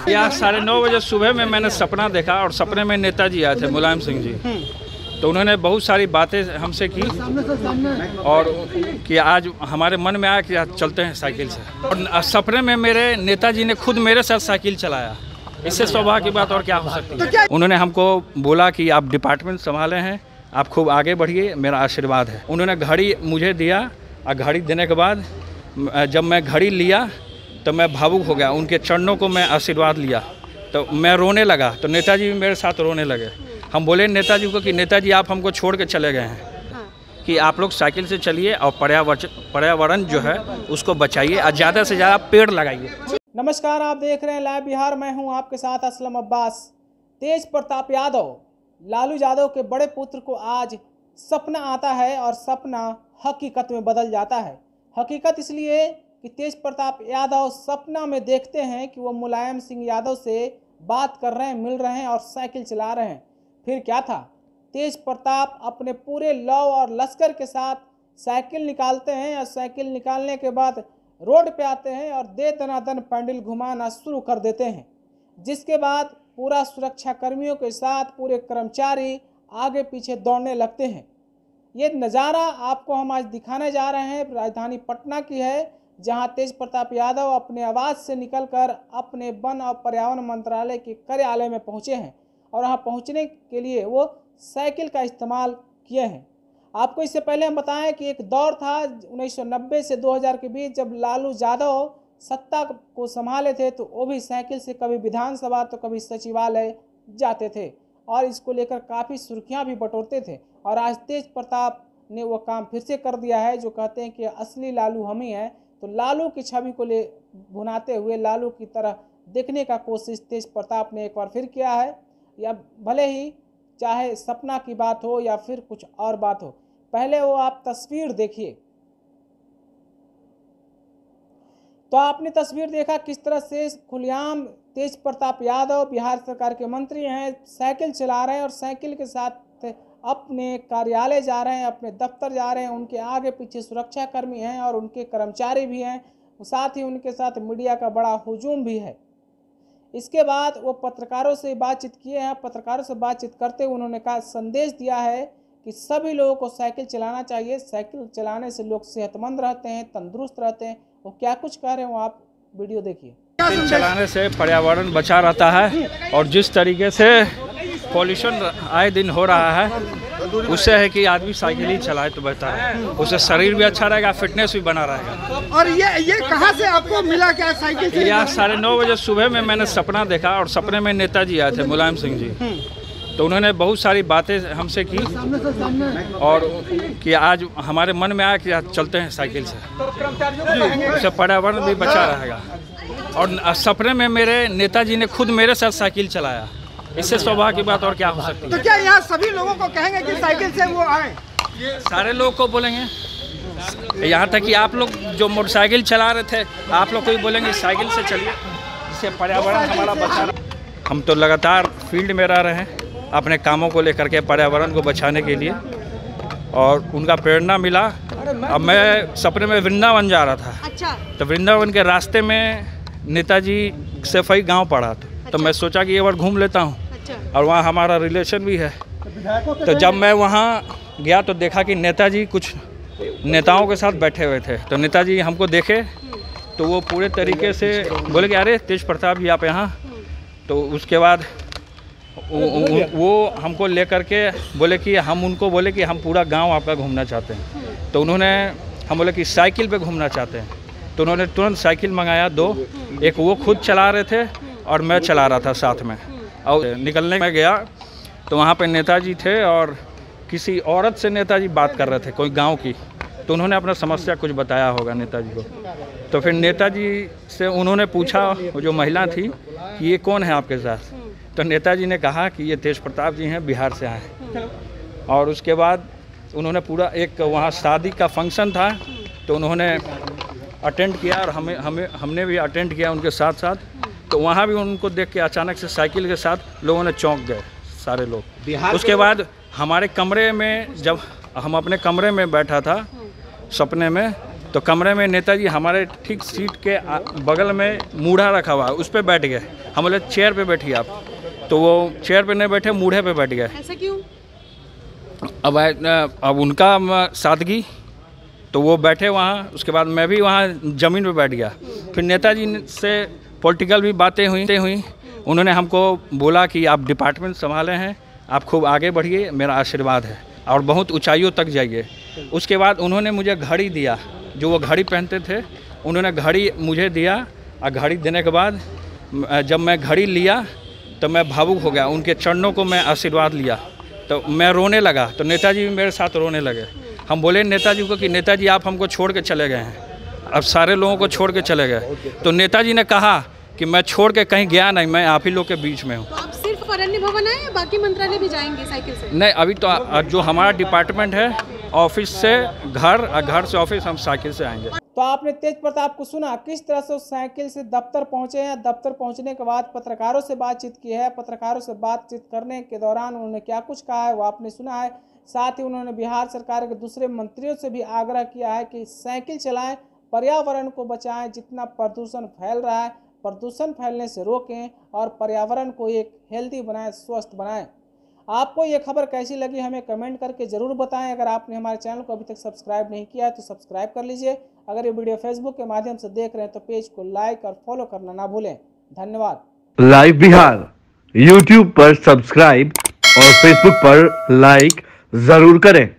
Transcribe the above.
या 9:30 बजे सुबह में मैंने सपना देखा और सपने में नेताजी आए थे, मुलायम सिंह जी। तो उन्होंने बहुत सारी बातें हमसे की और कि आज हमारे मन में आया कि आज चलते हैं साइकिल से। और सपने में मेरे नेताजी ने खुद मेरे साथ साइकिल चलाया। इससे सौभाग्य की बात और क्या हो सकती है। उन्होंने हमको बोला कि आप डिपार्टमेंट संभाले हैं, आप खूब आगे बढ़िए, मेरा आशीर्वाद है। उन्होंने घड़ी मुझे दिया और घड़ी देने के बाद जब मैं घड़ी लिया तो मैं भावुक हो गया। उनके चरणों को मैं आशीर्वाद लिया तो मैं रोने लगा। तो नेताजी भी मेरे साथ रोने लगे। हम बोले नेताजी को कि नेताजी आप हमको छोड़ के चले गए हैं कि आप लोग साइकिल से चलिए और पर्यावरण जो है उसको बचाइए और ज़्यादा से ज़्यादा पेड़ लगाइए। नमस्कार, आप देख रहे हैं लाइव बिहार। मैं हूं आपके साथ असलम अब्बास। तेज प्रताप यादव, लालू यादव के बड़े पुत्र को आज सपना आता है और सपना हकीकत में बदल जाता है। हकीकत इसलिए कि तेज प्रताप यादव सपना में देखते हैं कि वो मुलायम सिंह यादव से बात कर रहे हैं, मिल रहे हैं और साइकिल चला रहे हैं। फिर क्या था, तेज प्रताप अपने पूरे लव और लश्कर के साथ साइकिल निकालते हैं और साइकिल निकालने के बाद रोड पे आते हैं और दे दनादन पैंडल घुमाना शुरू कर देते हैं। जिसके बाद पूरा सुरक्षा कर्मियों के साथ पूरे कर्मचारी आगे पीछे दौड़ने लगते हैं। ये नज़ारा आपको हम आज दिखाने जा रहे हैं, राजधानी पटना की है, जहां तेज प्रताप यादव अपने आवास से निकलकर अपने वन और पर्यावरण मंत्रालय के कार्यालय में पहुंचे हैं और वहां पहुंचने के लिए वो साइकिल का इस्तेमाल किए हैं। आपको इससे पहले हम बताएं कि एक दौर था 1990 से 2000 के बीच, जब लालू यादव सत्ता को संभाले थे तो वो भी साइकिल से कभी विधानसभा तो कभी सचिवालय जाते थे और इसको लेकर काफ़ी सुर्खियां भी बटोरते थे। और आज तेज प्रताप ने वो काम फिर से कर दिया है, जो कहते हैं कि असली लालू हम ही हैं। तो लालू की छवि को ले भुनाते हुए लालू की तरह देखने का कोशिश तेज प्रताप ने एक बार फिर किया है। या भले ही चाहे सपना की बात हो या फिर कुछ और बात हो, पहले वो आप तस्वीर देखिए। तो आपने तस्वीर देखा किस तरह से खुलेआम तेज प्रताप यादव बिहार सरकार के मंत्री हैं, साइकिल चला रहे हैं और साइकिल के साथ अपने कार्यालय जा रहे हैं, अपने दफ्तर जा रहे हैं। उनके आगे पीछे सुरक्षा कर्मी हैं और उनके कर्मचारी भी हैं, साथ ही उनके साथ मीडिया का बड़ा हुजूम भी है। इसके बाद वो पत्रकारों से बातचीत किए हैं। पत्रकारों से बातचीत करते हुए उन्होंने कहा, संदेश दिया है कि सभी लोगों को साइकिल चलाना चाहिए। साइकिल चलाने से लोग सेहतमंद रहते हैं, तंदुरुस्त रहते हैं। वो क्या कुछ कह रहे हैं वो आप वीडियो देखिए। साइकिल चलाने से पर्यावरण बचा रहता है और जिस तरीके से पॉल्यूशन आए दिन हो रहा है उससे है कि आदमी साइकिल ही चलाए तो बेहतर है। उससे शरीर भी अच्छा रहेगा, फिटनेस भी बना रहेगा। और ये कहाँ से आपको मिला क्या साइकिल से? या 9:30 बजे सुबह में मैंने सपना देखा और सपने में नेताजी आए थे, मुलायम सिंह जी। तो उन्होंने बहुत सारी बातें हमसे की और कि आज हमारे मन में आया कि आज चलते हैं साइकिल से, उससे पर्यावरण भी बचा रहेगा। और सपने में मेरे नेताजी ने खुद मेरे साथ साइकिल चलाया। इससे सौभाग्य की बात और क्या हो सकती है। तो क्या यहाँ सभी लोगों को कहेंगे कि साइकिल से वो आए? सारे लोग को बोलेंगे, यहाँ तक कि आप लोग जो मोटरसाइकिल चला रहे थे आप लोग को भी बोलेंगे साइकिल से चलिए, इससे पर्यावरण हमारा बचा। हम तो लगातार फील्ड में रह रहे हैं अपने कामों को लेकर के, पर्यावरण को बचाने के लिए, और उनका प्रेरणा मिला। अब मैं सपने में वृंदावन जा रहा था। अच्छा। तो वृंदावन के रास्ते में नेताजी सफाई गाँव पड़ा था। तो मैं सोचा कि एक बार घूम लेता हूँ और वहाँ हमारा रिलेशन भी है। तो जब मैं वहाँ गया तो देखा कि नेताजी कुछ नेताओं के साथ बैठे हुए थे। तो नेताजी हमको देखे तो वो पूरे तरीके से बोले कि अरे तेज प्रताप जी आप यहाँ। तो उसके बाद वो हमको लेकर के बोले कि हम उनको बोले कि हम पूरा गांव आपका घूमना चाहते हैं। तो उन्होंने हम बोले कि साइकिल पे घूमना चाहते हैं। तो उन्होंने तुरंत साइकिल मंगाया 2, एक वो खुद चला रहे थे और मैं चला रहा था साथ में। और निकलने में गया तो वहाँ पे नेताजी थे और किसी औरत से नेताजी बात कर रहे थे, कोई गांव की। तो उन्होंने अपना समस्या कुछ बताया होगा नेताजी को। तो फिर नेताजी से उन्होंने पूछा, वो जो महिला थी, कि ये कौन है आपके साथ। तो नेताजी ने कहा कि ये तेज प्रताप जी हैं, बिहार से आए हैं। और उसके बाद उन्होंने पूरा एक वहाँ शादी का फंक्शन था तो उन्होंने अटेंड किया और हमने भी अटेंड किया उनके साथ साथ। तो वहाँ भी उनको देख के अचानक से साइकिल के साथ लोगों ने चौंक गए सारे लोग। उसके बाद हमारे कमरे में, जब हम अपने कमरे में बैठा था सपने में, तो कमरे में नेताजी हमारे ठीक सीट के बगल में मूढ़ा रखा हुआ है, उस पर बैठ गए। हम बोले चेयर पे बैठिए आप, तो वो चेयर पे नहीं बैठे, मूढ़े पे बैठ गए। ऐसा क्यों? अब उनका सादगी, तो वो बैठे वहाँ। उसके बाद मैं भी वहाँ ज़मीन पे बैठ गया। फिर नेताजी से पॉलिटिकल भी बातें हुई। उन्होंने हमको बोला कि आप डिपार्टमेंट संभाले हैं, आप खूब आगे बढ़िए, मेरा आशीर्वाद है, और बहुत ऊंचाइयों तक जाइए। उसके बाद उन्होंने मुझे घड़ी दिया, जो वो घड़ी पहनते थे, उन्होंने घड़ी मुझे दिया। और घड़ी देने के बाद जब मैं घड़ी लिया तो मैं भावुक हो गया। उनके चरणों को मैं आशीर्वाद लिया तो मैं रोने लगा, तो नेताजी भी मेरे साथ रोने लगे। हम बोले नेताजी को कि नेताजी आप हमको छोड़ के चले गए हैं, अब सारे लोगों को छोड़ के चले गए। तो नेताजी ने कहा कि मैं छोड़ के कहीं गया नहीं, मैं आप ही लोग के बीच में हूँ। तो आप सिर्फ अरण्य भवन आए या बाकी मंत्रालय भी जाएंगे साइकिल से? नहीं, अभी तो जो हमारा डिपार्टमेंट है, ऑफिस से घर और घर से ऑफिस, हम साइकिल से आएंगे। तो आपने तेज प्रताप को सुना किस तरह से उस साइकिल से दफ्तर पहुंचे हैं। दफ्तर पहुंचने के बाद पत्रकारों से बातचीत की है। पत्रकारों से बातचीत करने के दौरान उन्होंने क्या कुछ कहा है वो आपने सुना है। साथ ही उन्होंने बिहार सरकार के दूसरे मंत्रियों से भी आग्रह किया है कि साइकिल चलाएं, पर्यावरण को बचाएं। जितना प्रदूषण फैल रहा है, प्रदूषण फैलने से रोकें और पर्यावरण को एक हेल्दी बनाएं, स्वस्थ बनाएं। आपको ये खबर कैसी लगी हमें कमेंट करके ज़रूर बताएं। अगर आपने हमारे चैनल को अभी तक सब्सक्राइब नहीं किया है तो सब्सक्राइब कर लीजिए। अगर ये वीडियो फेसबुक के माध्यम से देख रहे हैं तो पेज को लाइक और फॉलो करना ना भूलें। धन्यवाद। लाइव बिहार यूट्यूब पर सब्सक्राइब और फेसबुक पर लाइक जरूर करें।